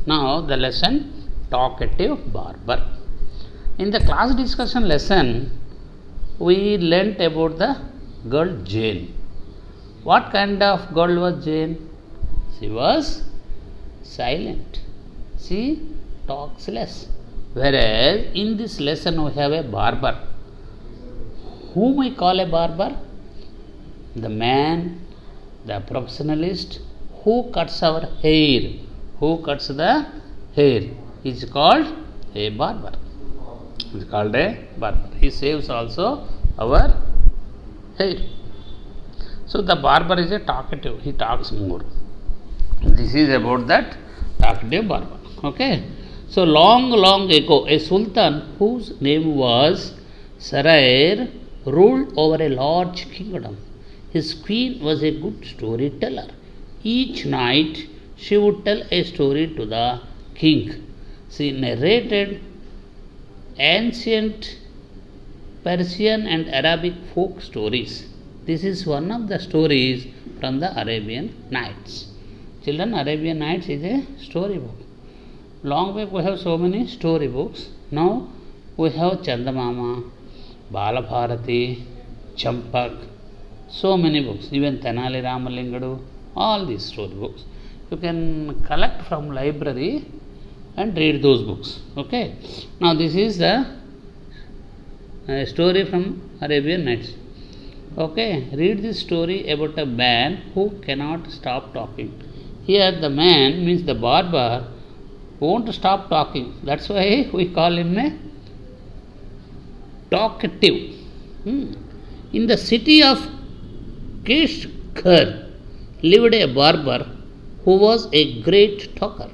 Now the lesson talkative barber. In the class discussion lesson, we learnt about the girl Jane. What kind of girl was Jane? She was silent. She talks less. Whereas in this lesson we have a barber. Whom we call a barber? The man, the professionalist who cuts our hair. Who cuts the hair is called a barber. Is called a barber. He saves also our hair. So the barber is a talkative. He talks more. This is about that talkative barber. Okay. So long ago, a sultan whose name was Sarair ruled over a large kingdom. His queen was a good storyteller. Each night she would tell a story to the king. She narrated ancient Persian and Arabic folk stories. This is one of the stories from the Arabian Nights. Children, Arabian Nights is a story book. Long back we have so many story books. Now we have Chandamama, Balabharati, Champak, so many books. Even Tenali Ramalingadu, all these story books. You can collect from library and read those books. Okay. Now this is the story from Arabian Nights. Okay. Read this story about a man who cannot stop talking. Here the man means the barber won't stop talking. That's why we call him a talkative. In the city of Kashgar lived a barber who was a great talker.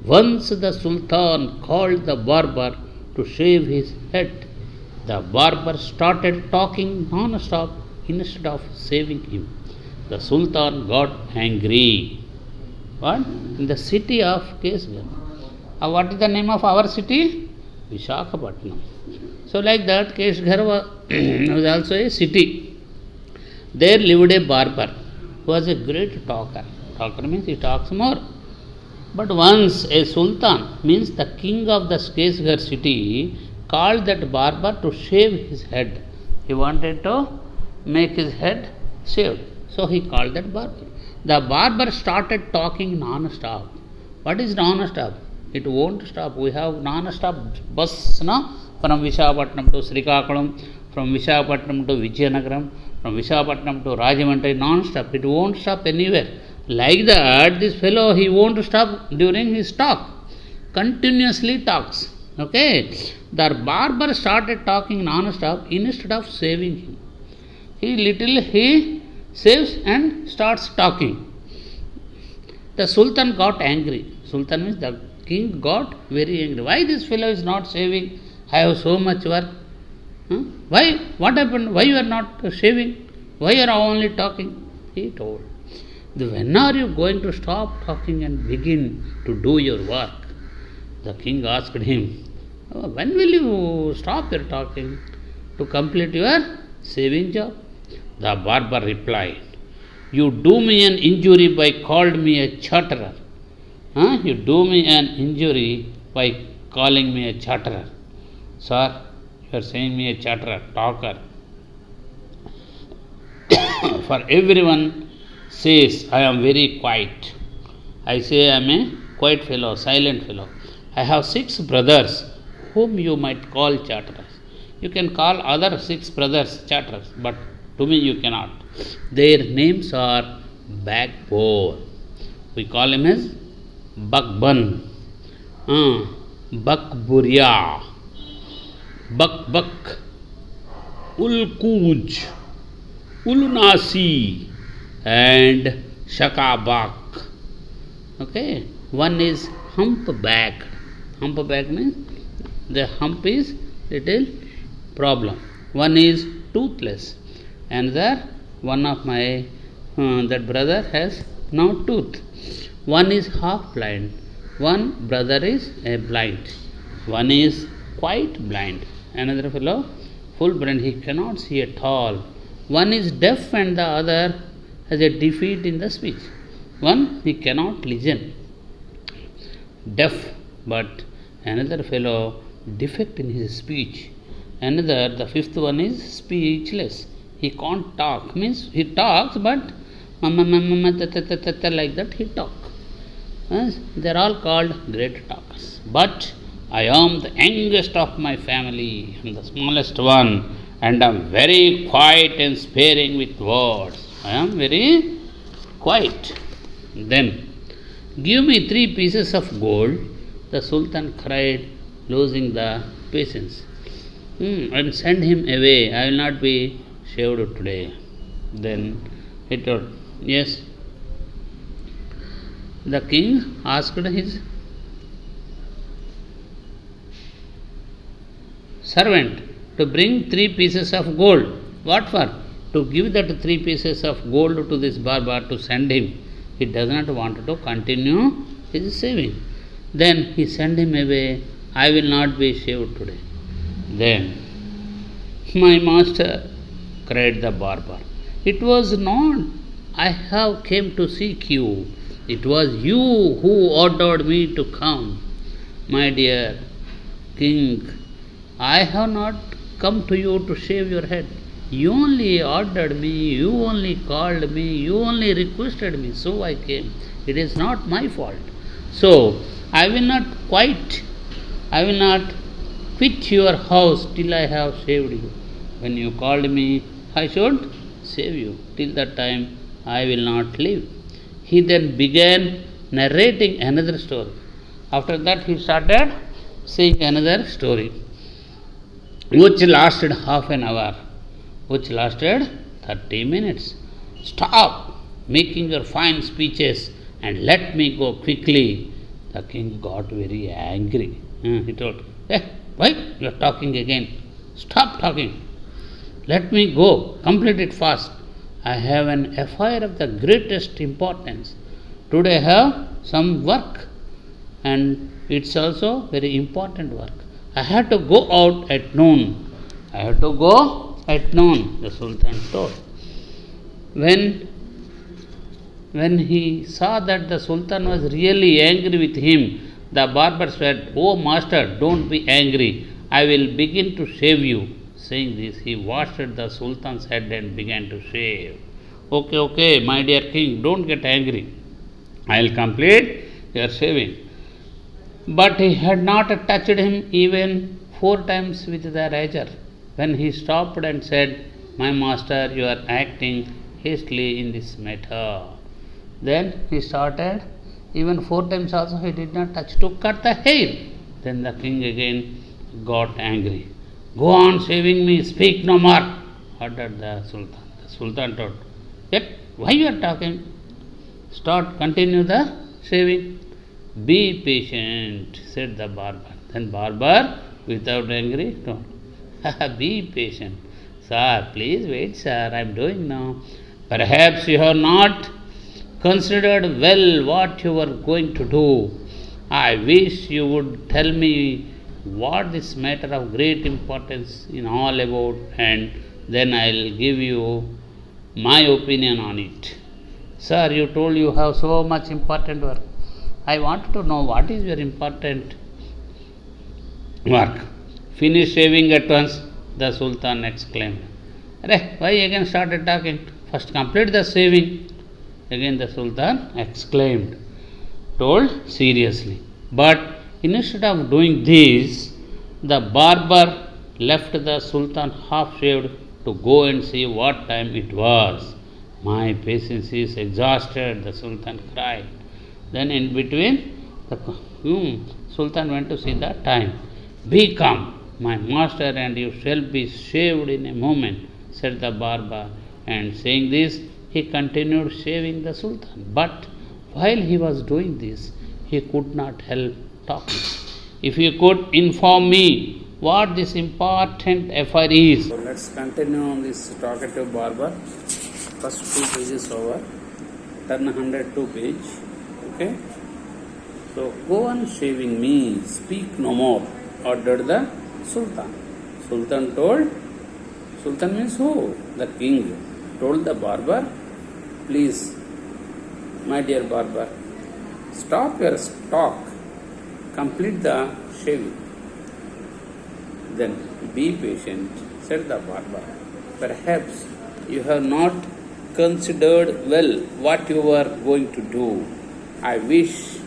Once the Sultan called the barber to shave his head. The barber started talking non-stop instead of shaving him. The Sultan got angry. What? In the city of Kashgar. What is the name of our city? Visakhapatnam. So like that, Kashgar was also a city. There lived a barber who was a great talker. Talker means he talks more. But once a sultan, means the king of the Kashgar city, called that barber to shave his head. He wanted to make his head shaved. So he called that barber. The barber started talking non-stop. What is non-stop? It won't stop. We have non-stop bus from Visakhapatnam to Srikakulam, from Visakhapatnam to Vijayanagaram, from Visakhapatnam to Rajahmundry, non-stop. It won't stop anywhere. Like that, this fellow, he won't stop during his talk. Continuously talks. Okay. The barber started talking non-stop instead of saving him. He saves and starts talking. The Sultan got angry. Sultan means the king got very angry. Why this fellow is not saving? I have so much work. Why? What happened? Why you are not shaving? Why you are only talking? He told. When are you going to stop talking and begin to do your work? The king asked him, when will you stop your talking to complete your saving job? The barber replied, you do me an injury by calling me a chatterer. You do me an injury by calling me a chatterer. Sir, you are saying me a chatterer, talker. For everyone says I am very quiet. I say I am a quiet fellow, silent fellow. I have 6 brothers whom you might call chatterers. You can call other 6 brothers chatterers, but to me you cannot. Their names are Backbone. We call him as Bakban, Bakburya, Bakbak, Ulkuj, Ulunasi, and Shakabak. Okay. One is humpback. Humpback means the hump is little problem. One is toothless. Another, one of my that brother has no tooth. One is half blind. One brother is a blind. One is quite blind. Another fellow full blind. He cannot see at all. One is deaf and the other has a defeat in the speech. One, he cannot listen. deaf, but another fellow defect in his speech. Another, the fifth one is speechless. He can't talk. Means he talks, but like that he talk. They are all called great talkers. But I am the youngest of my family, and the smallest one, and I am very quiet and sparing with words. I am very quiet. Then, give me 3 pieces of gold. The Sultan cried, losing the patience. And send him away. I will not be shaved today. Then he told, yes. The king asked his servant to bring 3 pieces of gold. What for? To give that 3 pieces of gold to this barber to send him. He does not want to continue his saving. Then he sent him away. I will not be shaved today. Then, my master, cried the barber, it was not I have came to seek you. It was you who ordered me to come. My dear king, I have not come to you to shave your head. You only ordered me, you only called me, you only requested me, so I came. It is not my fault. So, I will not quit your house till I have saved you. When you called me, I should save you. Till that time, I will not leave. He then began narrating another story. After that, he started saying another story, which lasted half an hour, which lasted 30 minutes. Stop making your fine speeches and let me go quickly. The king got very angry. He told, why you are talking again? Stop talking. Let me go. Complete it fast. I have an affair of the greatest importance. Today I have some work, and it's also very important work. I have to go out at noon. The Sultan told. When he saw that the Sultan was really angry with him, the barber said, oh master, don't be angry. I will begin to shave you. Saying this, he washed the Sultan's head and began to shave. Okay, my dear king, don't get angry. I will complete your shaving. But he had not touched him even 4 times with the razor. When he stopped and said, my master, you are acting hastily in this matter. Then he started, even 4 times also he did not touch, to cut the hair. Then the king again got angry. Go on shaving me, speak no more, ordered the Sultan. The Sultan told, yet why you are talking? Continue the shaving. Be patient, said the barber. Then barber, without angry, told, be patient. Sir, please wait, sir, I am doing now. Perhaps you have not considered well what you were going to do. I wish you would tell me what this matter of great importance is all about, and then I'll give you my opinion on it. Sir, you told you have so much important work. I want to know what is your important work. Finish shaving at once, the Sultan exclaimed. Why again started talking? First complete the shaving. Again the Sultan exclaimed, told seriously. But instead of doing this, the barber left the Sultan half shaved to go and see what time it was. My patience is exhausted, the Sultan cried. Then in between, the Sultan went to see the time. Be calm, my master, and you shall be shaved in a moment, said the barber. And saying this, he continued shaving the Sultan. But while he was doing this, he could not help talking. If you could inform me what this important affair is. So let's continue on this talkative barber. First 2 pages over. Turn 102 page. Okay. So go on shaving me. Speak no more, ordered the Sultan. Sultan told. Sultan means who? The king. Told the barber, please, my dear barber, stop your talk complete the shaving. Then be patient, said the barber. Perhaps you have not considered well what you are going to do. I wish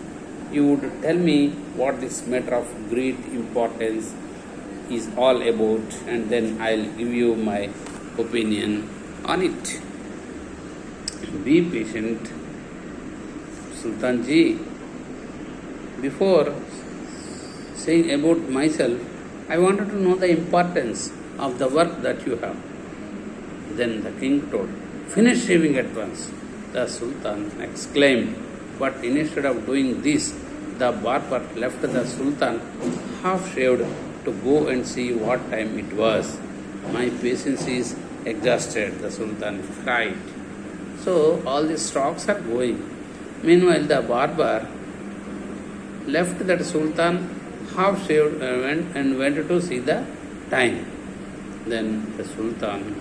you would tell me what this matter of great importance is all about, and then I'll give you my opinion on it. Be patient, Sultan ji. Before saying about myself, I wanted to know the importance of the work that you have. Then the king told, finish shaving at once. The Sultan exclaimed, but instead of doing this, the barber left the Sultan half shaved to go and see what time it was. My patience is exhausted, the Sultan cried. So all these talks are going. Meanwhile, the barber left that Sultan half shaved and went to see the time. Then the Sultan,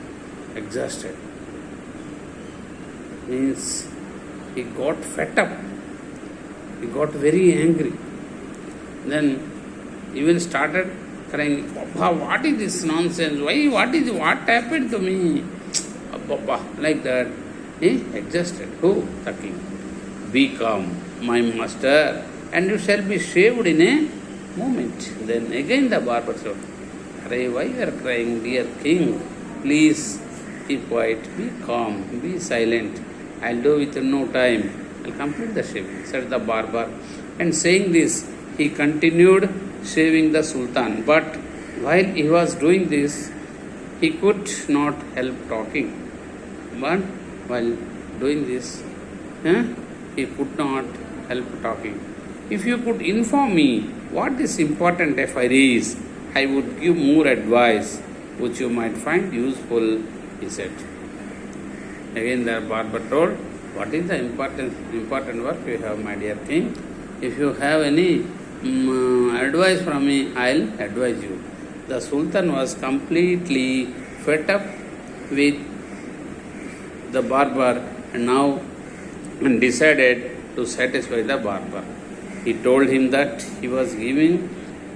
exhausted, means he got fed up. He got very angry. Then even started crying, Papa, what is this nonsense? What happened to me? Papa, like that. He exhausted. Who? The king. Be calm, my master, and you shall be shaved in a moment. Then again the barber said, why you are crying, dear king? Please keep quiet, be calm, be silent. I'll do it in no time. I'll complete the shaving, said the barber. And saying this, he continued shaving the Sultan. But while he was doing this, he could not help talking. But while doing this, he could not help talking. If you could inform me what this important affair is, I would give more advice which you might find useful, he said. Again the barber told, what is the important work you have, my dear king? If you have any advice from me, I'll advise you. The Sultan was completely fed up with the barber and decided to satisfy the barber. He told him that he was giving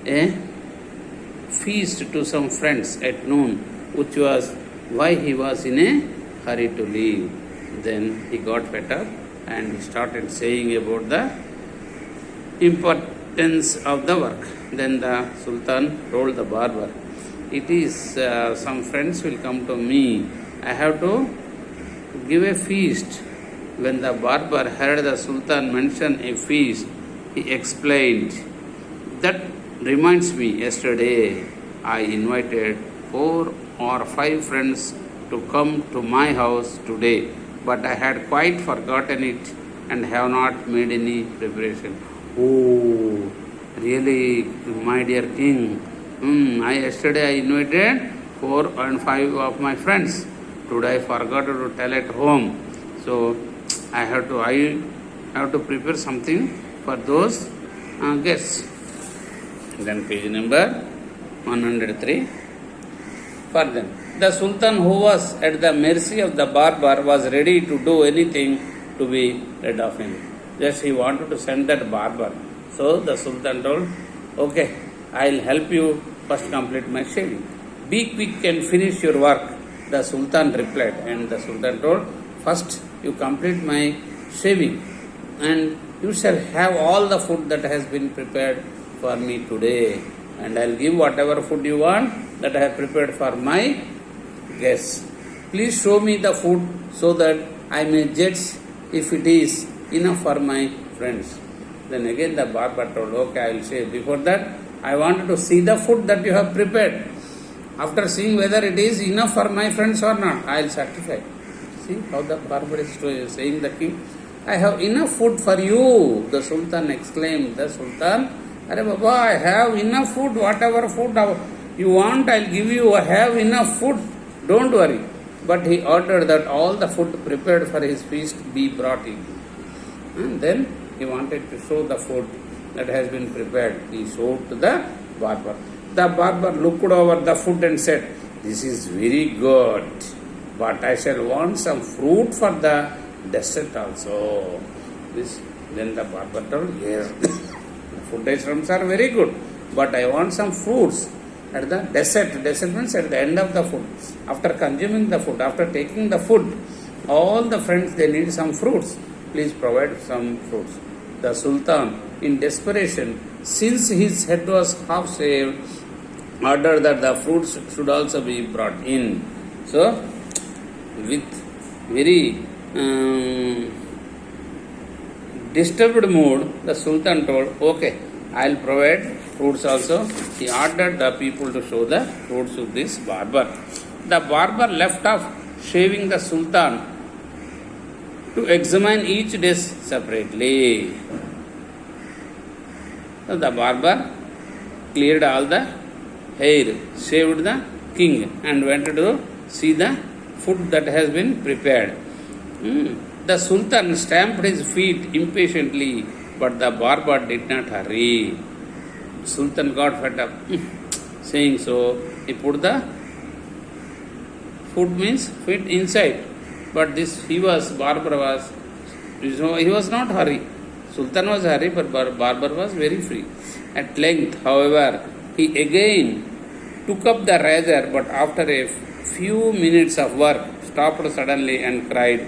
a feast to some friends at noon, which was why he was in a hurry to leave. Then he got fed up and he started saying about the importance of the work. Then the Sultan told the barber, it is some friends will come to me. I have to give a feast. When the barber heard the Sultan mention a feast, he explained, that reminds me, yesterday I invited 4 or 5 friends to come to my house today, but I had quite forgotten it and have not made any preparation. Oh, really, my dear king, yesterday I invited 4 and 5 of my friends. Today I forgot to tell at home. So I have to prepare something for those guests. Then page number 103. Further, the Sultan, who was at the mercy of the barber, was ready to do anything to be rid of him. Just he wanted to send that barber. So the Sultan told, okay, I'll help you first complete my shaving. Be quick and finish your work. The Sultan replied, and the Sultan told, first you complete my shaving, and you shall have all the food that has been prepared for me today, and I'll give whatever food you want that I have prepared for my guests. Please show me the food so that I may judge if it is enough for my friends. Then again the barber told, okay, I will say, before that I wanted to see the food that you have prepared. After seeing whether it is enough for my friends or not, I will certify. See how the barber is saying the king, I have enough food for you. The Sultan exclaimed, the Sultan, Arey Baba, I have enough food, whatever food you want, I'll give you. I have enough food, don't worry. But he ordered that all the food prepared for his feast be brought in. And then he wanted to show the food that has been prepared. He showed to the barber. The barber looked over the food and said, this is very good, but I shall want some fruit for the dessert also. Then the barber told, yes, food items are very good, but I want some fruits at the dessert. Dessert means at the end of the food. After consuming the food, after taking the food, all the friends, they need some fruits. Please provide some fruits. The Sultan, in desperation, since his head was half shaved, ordered that the fruits should also be brought in. So, with very disturbed mood, the Sultan told, okay, I will provide fruits also. He ordered the people to show the fruits to this barber. The barber left off shaving the Sultan to examine each dish separately. So the barber cleared all the hair, shaved the king, and went to see the food that has been prepared. The Sultan stamped his feet impatiently, but the barber did not hurry. Sultan got fed up. Saying so, he put the food means feet inside. But this barber was not hurry. Sultan was hurry, but barber was very free. At length, however, he again took up the razor, but after a few minutes of work, stopped suddenly and cried,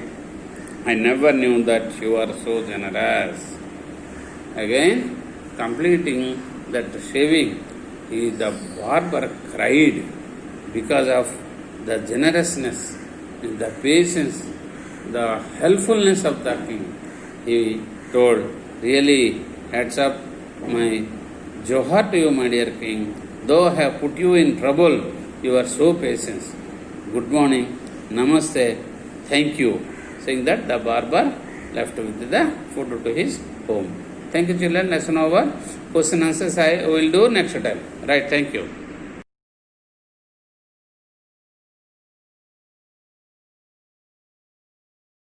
I never knew that you are so generous. Again, completing that shaving, the barber cried because of the generousness, the patience, the helpfulness of the king. He told, really, hats up, my johar to you, my dear king. Though I have put you in trouble, you are so patient. Good morning, namaste, thank you. Saying that, the barber left with the food to his home. Thank you, children. Lesson over. Question answers I will do next time. Right, thank you.